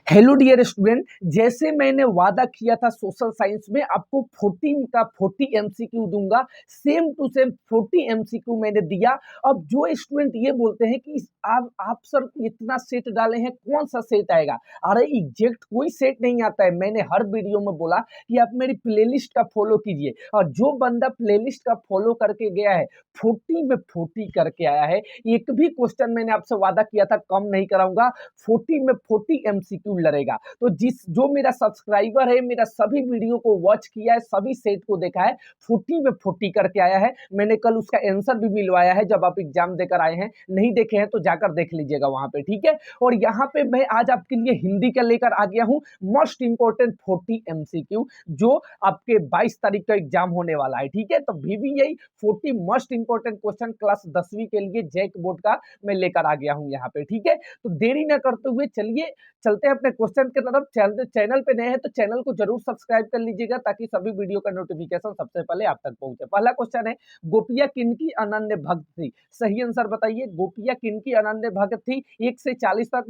Hello dear student, जैसे मैंने वादा किया था सोशल साइंस में आपको 14 का 40 एमसीक्यू दूंगा, सेम टू सेम 40 एमसीक्यू मैंने दिया। अब जो स्टूडेंट ये बोलते हैं कि आप सर इतना सेट डाले हैं, कौन सा सेट आएगा? अरे एग्जैक्ट कोई सेट नहीं आता है। मैंने हर वीडियो में बोला कि आप मेरी प्लेलिस्ट का फॉलो कीजिए, और जो बंदा प्लेलिस्ट का फॉलो करके गया है 40 में 40 करके आया है। एक भी क्वेश्चन मैंने आपसे वादा किया था कम नहीं कराऊंगा, 40 में 40 एमसीक्यू लड़ेगा। तो जो मेरा सब्सक्राइबर है, मेरा सभी वीडियो को वॉच किया है, सभी सेट को देखा है, 40 में 40 करके आया है। मैंने कल उसका आंसर भी मिलवाया है जब आप एग्जाम देकर आए हैं। नहीं देखे हैं तो जाकर देख लीजिएगा वहां पे, ठीक है। और यहाँ पे मैं आज आपके लिए हिंदी का लेकर आ गया हूँ मोस्ट इंपोर्टेंट 40 एमसीक्यू, जो आपके 22 तारीख का एग्जाम होने वाला है, ठीक है। तो VVI 40 most important question class 10वीं के लिए जैक बोर्ड का मैं लेकर आ गया हूं यहाँ पे, ठीक है। तो देरी ना करते हुए चलिए चलते हैं अपने क्वेश्चन की तरफ। चैनल पे नए हैं तो चैनल को जरूर सब्सक्राइब कर लीजिएगा ताकि सभी वीडियो का नोटिफिकेशन सबसे पहले आप तक पहुंचे। पहला क्वेश्चन है, गोपियां किनकी अनन्य भक्त थी? सही आंसर बताइए। गोपियां किनकी अनन्य भक्त थी? 1 से 40 तक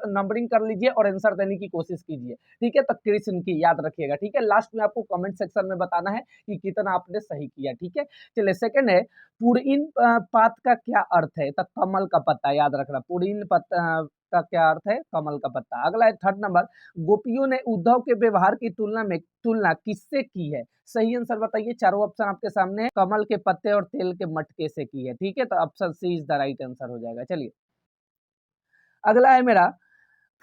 नंबरिंग कर लीजिए और आंसर देने की कोशिश कीजिए, ठीक है। तो कृष्ण की याद रखिएगा, ठीक है। लास्ट में आपको कमेंट सेक्शन में बताना है कि कितना आपने सही किया, ठीक है। चलिए सेकंड है, पुरइन पात का क्या अर्थ है? तो कमल का पत्ता, याद रखना। पुरइन पत्ता का क्या अर्थ है? कमल का पत्ता। अगला है थर्ड नंबर, गोपियों ने उद्धव के व्यवहार की तुलना किससे की है? सही आंसर बताइए। चारों ऑप्शन आपके सामने है, कमल के पत्ते और तेल के मटके से की है, ठीक है। तो option C is the right answer हो जाएगा। चलिए अगला है मेरा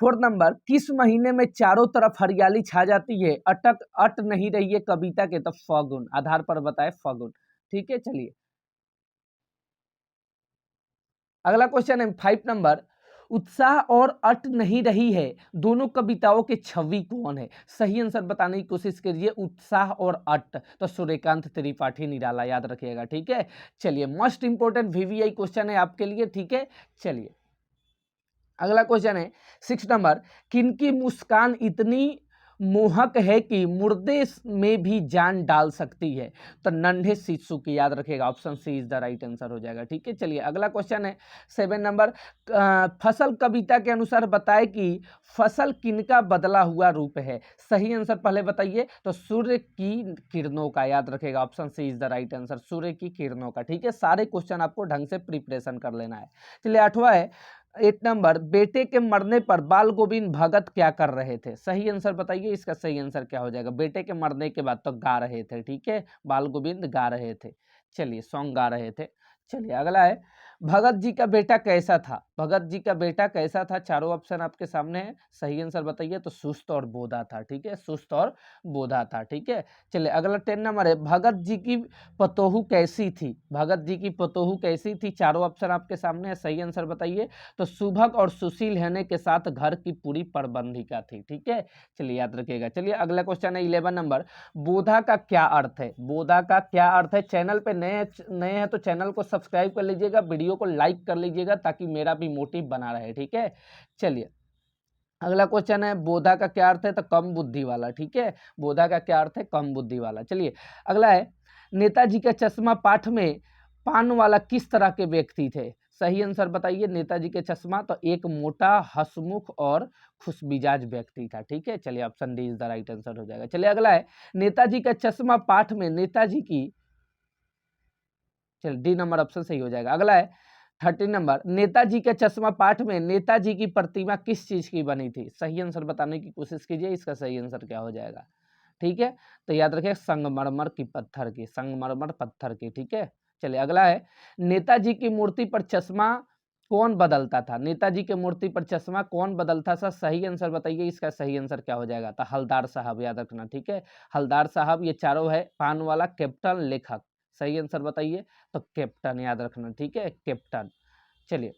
फोर्थ नंबर, किस महीने में चारों तरफ हरियाली छा जाती है? अट नहीं रही है कविता के, तो फागुन। आधार पर बताए फागुन, ठीक है। चलिए अगला क्वेश्चन है 5 नंबर, उत्साह और अट नहीं रही है दोनों कविताओं के छवि कौन है? सही आंसर बताने की कोशिश करिए। उत्साह और अट तो सूर्यकांत त्रिपाठी निराला, याद रखिएगा, ठीक है। चलिए मोस्ट इंपोर्टेंट VVI क्वेश्चन है आपके लिए, ठीक है। चलिए अगला क्वेश्चन है 6 नंबर, किनकी मुस्कान इतनी मोहक है कि मुर्दे में भी जान डाल सकती है? तो नन्हे शिशु की, याद रखिएगा। Option C is the right answer हो जाएगा, ठीक है। चलिए अगला क्वेश्चन है 7 नंबर, फसल कविता के अनुसार बताए कि फसल किनका बदला हुआ रूप है? सही आंसर पहले बताइए। तो सूर्य की किरणों का, याद रखेगा। Option C is the right answer, सूर्य की किरणों का, ठीक है। सारे क्वेश्चन आपको ढंग से प्रिपरेशन कर लेना है। चलिए 8वां है 8 नंबर, बेटे के मरने पर बाल गोविंद भगत क्या कर रहे थे? सही आंसर बताइए। इसका सही आंसर क्या हो जाएगा? बेटे के मरने के बाद तो गा रहे थे, ठीक है। बाल गोविंद गा रहे थे, चलिए सॉन्ग गा रहे थे। चलिए अगला है, भगत जी का बेटा कैसा था? भगत जी का बेटा कैसा था? चारों ऑप्शन आपके सामने है, सही आंसर बताइए। तो सुस्त और बोधा था, ठीक है। सुस्त और बोधा था, ठीक है। चलिए अगला 10 नंबर है, भगत जी की पतोहू कैसी थी? भगत जी की पतोहू कैसी थी? चारों ऑप्शन आपके सामने है, सही आंसर बताइए। तो सुभग और सुशील रहने के साथ घर की पूरी प्रबंधिका थी, ठीक है। चलिए याद रखिएगा। चलिए अगला क्वेश्चन है 11 नंबर, बोधा का क्या अर्थ है? बोधा का क्या अर्थ है? चैनल पे नए नए हैं तो चैनल को सब्सक्राइब कर लीजिएगा, वीडियो को लाइक कर लीजिएगा ताकि मेरा भी मोटिव बना रहे, ठीक है। चलिए अगला क्वेश्चन है, बोधा का क्या अर्थ है? तो कम बुद्धि वाला, ठीक है। बोधा का क्या अर्थ है? कम बुद्धि वाला। चलिए अगला है, नेताजी का चश्मा पाठ में पान वाला किस तरह के व्यक्ति थे? सही आंसर बताइए। नेताजी के चश्मा तो एक मोटा, हंसमुख और खुशमिजाज व्यक्ति था, ठीक है। चलिए option D is the right answer हो जाएगा। चलिए अगला है, नेताजी का चश्मा पाठ में नेताजी की, चलिए डी नंबर ऑप्शन सही हो जाएगा। अगला है 13 नंबर, नेताजी के चश्मा पाठ में नेताजी की प्रतिमा किस चीज की बनी थी? सही आंसर बताने की कोशिश कीजिए। इसका सही आंसर क्या हो जाएगा, ठीक है। तो याद रखिए, संगमरमर की पत्थर की, संगमरमर पत्थर की, ठीक है। चलिए अगला है, नेताजी की मूर्ति पर चश्मा कौन बदलता था? नेताजी की मूर्ति पर चश्मा कौन बदलता था? सही आंसर बताइए। इसका सही आंसर क्या हो जाएगा? तो हलदार साहब, याद रखना, ठीक है। हलदार साहब। ये चारों है, पान वाला, कैप्टन, लेखक। सही आंसर बताइए। तो कैप्टन, याद रखना, ठीक है, कैप्टन। चलिए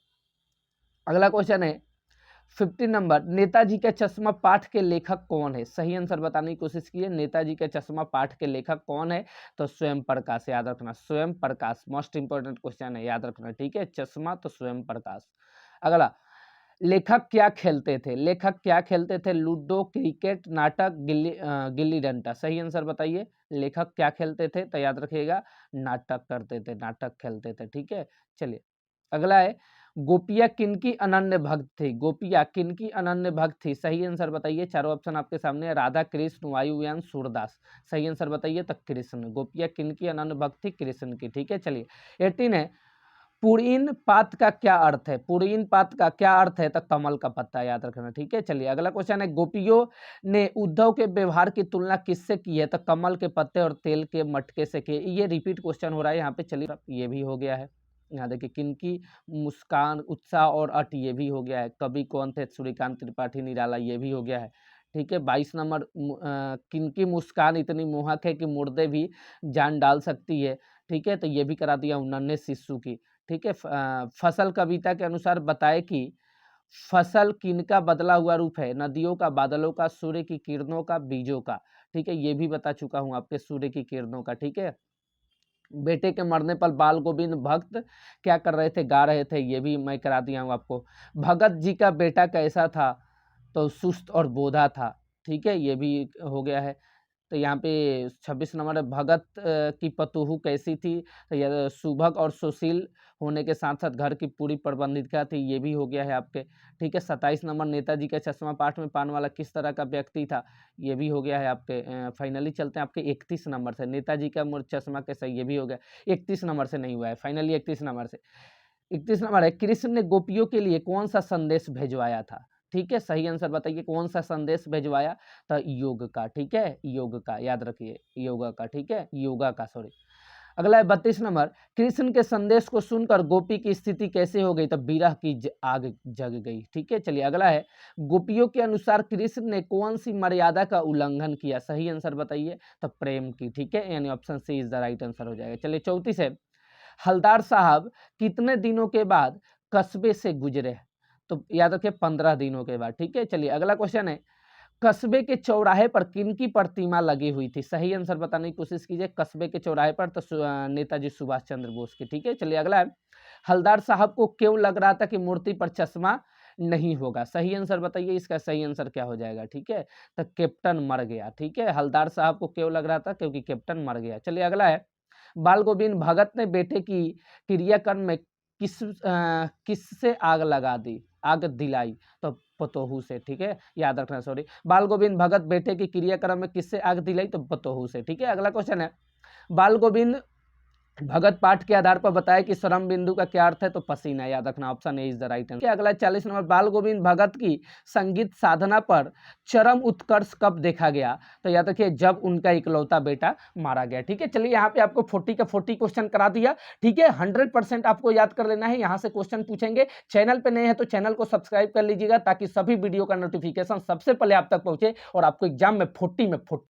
अगला क्वेश्चन है 15 नंबर, नेताजी का चश्मा पाठ के लेखक कौन है? सही आंसर बताने की कोशिश कीजिए। नेताजी का चश्मा पाठ के लेखक कौन है? तो स्वयं प्रकाश, याद रखना, स्वयं प्रकाश। मोस्ट इंपोर्टेंट क्वेश्चन है, याद रखना, ठीक है। चश्मा तो स्वयं प्रकाश। अगला, लेखक क्या खेलते थे? लेखक क्या खेलते थे? लूडो, क्रिकेट, नाटक, गिल्ली डंडा। सही आंसर बताइए। लेखक क्या खेलते थे? तो याद रखिएगा, नाटक करते थे, नाटक खेलते थे, ठीक है। चलिए अगला है, गोपियाँ किनकी अनन्य भक्त थी? गोपियाँ किनकी अनन्य भक्त थी? सही आंसर बताइए। चारों ऑप्शन आपके सामने है, राधा, कृष्ण, वायुयान, सूरदास। सही आंसर बताइए। तो कृष्ण। गोपियाँ किनकी अनन्य भक्त थी? कृष्ण की। ठीक है, चलिए 18 है, पुरीन पात का क्या अर्थ है? पुरीन पात का क्या अर्थ है? तो कमल का पत्ता, याद रखना। ठीक है, चलिए अगला क्वेश्चन है, गोपियों ने उद्धव के व्यवहार की तुलना किससे की है? तो कमल के पत्ते और तेल के मटके से की। ये रिपीट क्वेश्चन हो रहा है यहाँ पे, चलिए ये भी हो गया है। यहाँ देखिए, किनकी मुस्कान, उत्साह और अट, ये भी हो गया है। कवि कौन थे? सूर्यकांत त्रिपाठी निराला, ये भी हो गया है। ठीक है, 22 नंबर, किनकी मुस्कान इतनी मोहक है कि मुर्दे भी जान डाल सकती है। ठीक है, तो ये भी करा दिया, नन्हे शिशु की। ठीक है, फसल कविता के अनुसार बताए कि फसल किनका बदला हुआ रूप है? नदियों का, बादलों का, सूर्य की किरणों का, बीजों का। ठीक है, ये भी बता चुका हूं आपके, सूर्य की किरणों का। ठीक है, बेटे के मरने पर बाल गोविंद भक्त क्या कर रहे थे? गा रहे थे, ये भी मैं करा दिया हूं आपको। भगत जी का बेटा कैसा था? तो सुस्त और बोधा था। ठीक है, ये भी हो गया है। तो यहाँ पे 26 नंबर है, भगत की पतोहू कैसी थी? तो यह सुभग और सुशील होने के साथ साथ घर की पूरी प्रबंधिका थी, ये भी हो गया है आपके। ठीक है, 27 नंबर, नेताजी का चश्मा पाठ में पान वाला किस तरह का व्यक्ति था? ये भी हो गया है आपके। फाइनली चलते हैं आपके 31 नंबर से, नेताजी का चश्मा कैसा, ये भी हो गया। 31 नंबर से नहीं हुआ है, फाइनली 31 नंबर से। 31 नंबर है, कृष्ण ने गोपियों के लिए कौन सा संदेश भेजवाया था? ठीक है, सही आंसर बताइए, कौन सा संदेश भेजवाया? तो योग का। ठीक है, योग का, याद रखिए, योगा का। ठीक है, योगा का, सॉरी। अगला है 32 नंबर, कृष्ण के संदेश को सुनकर गोपी की स्थिति कैसे हो गई? तो विरह की आग जग गई। ठीक है, चलिए अगला है, गोपियों के अनुसार कृष्ण ने कौन सी मर्यादा का उल्लंघन किया? सही आंसर बताइए। तो प्रेम की। ठीक है, यानी option C is the right answer हो जाएगा। चलिए 34 है, हलदार साहब कितने दिनों के बाद कस्बे से गुजरे? तो याद रखिए, 15 दिनों के बाद। ठीक है, चलिए अगला क्वेश्चन है, कस्बे के चौराहे पर किनकी प्रतिमा लगी हुई थी? सही आंसर बताने की कोशिश कीजिए। कस्बे के चौराहे पर, तो नेताजी सुभाष चंद्र बोस की। ठीक है, चलिए अगला है, हलदार साहब को क्यों लग रहा था कि मूर्ति पर चश्मा नहीं होगा? सही आंसर बताइए, इसका सही आंसर क्या हो जाएगा? ठीक है, तो कैप्टन मर गया। ठीक है, हलदार साहब को क्यों लग रहा था? क्योंकि कैप्टन मर गया। चलिए अगला है, बाल गोविंद भगत ने बेटे की क्रियाकर्म में किससे आग लगा दी, आग दिलाई? तो पतोहू से। ठीक है, याद रखना, सॉरी। बाल गोविंद भगत बेटे की क्रियाकर्म में किससे आग दिलाई? तो पतोहू से। ठीक है, अगला क्वेश्चन है, बाल गोविंद भगत पाठ के आधार पर बताया कि श्रम बिंदु का क्या अर्थ है? तो पसीना, याद रखना, option A is the right answer. अगला 40 नंबर, बाल गोविंद भगत की संगीत साधना पर चरम उत्कर्ष कब देखा गया? तो याद रखिए, जब उनका इकलौता बेटा मारा गया। ठीक है, चलिए यहाँ पे आपको 40 का 40 क्वेश्चन करा दिया। ठीक है, 100% आपको याद कर लेना है, यहाँ से क्वेश्चन पूछेंगे। चैनल पे नए हैं तो चैनल को सब्सक्राइब कर लीजिएगा, ताकि सभी वीडियो का नोटिफिकेशन सबसे पहले आप तक पहुंचे और आपको एग्जाम में 40 में 40